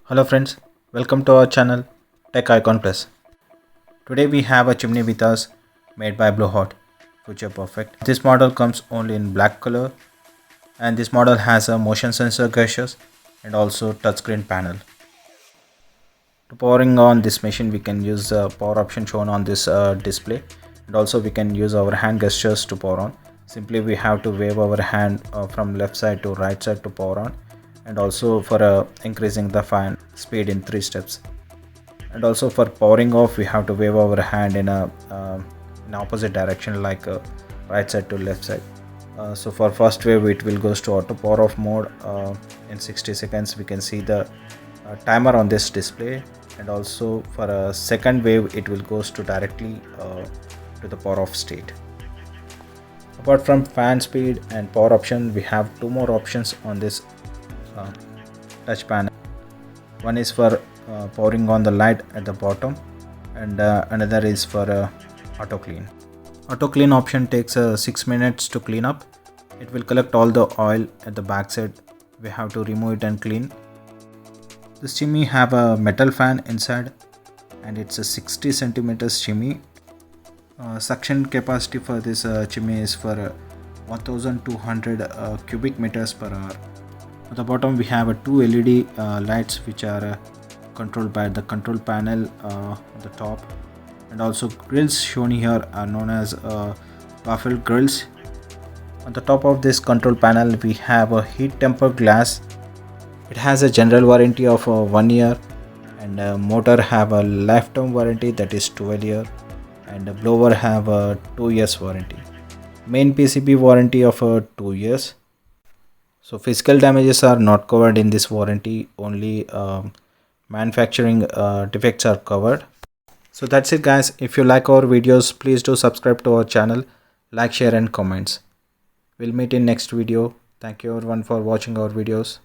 Hello friends, welcome to our channel Tech Icon Plus. Today we have a chimney with us made by BLOWHOT, Future Perfect. This model comes only in black color and this model has a motion sensor gestures and also touchscreen panel. To powering on this machine we can use the power option shown on this display, and also we can use our hand gestures to power on. Simply we have to wave our hand from left side to right side to power on, and also for increasing the fan speed in 3 steps. And also for powering off we have to wave our hand in opposite direction, like right side to left side. So for first wave it will goes to auto power off mode. In 60 seconds we can see the timer on this display, and also for a second wave it will goes to directly to the power off state. Apart from fan speed and power option, we have two more options on this uh, touch panel. One is for powering on the light at the bottom, and another is for auto clean. Auto clean option takes 6 minutes to clean up. It will collect all the oil at the back side. We have to remove it and clean. This chimney have a metal fan inside, and it's a 60 centimeters chimney. Suction capacity for this chimney is for 1200 cubic meters per hour. At the bottom we have two LED lights which are controlled by the control panel on the top, and also grills shown here are known as Baffle grills. On the top of this control panel we have a heat tempered glass. It has a general warranty of 1 year, and motor have a lifetime warranty, that is 12 year, and the blower have a 2 years warranty. Main PCB warranty of 2 years. So physical damages are not covered in this warranty, only manufacturing defects are covered. So that's it guys. If you like our videos, please do subscribe to our channel, like, share and comments. We'll meet in next video. Thank you everyone for watching our videos.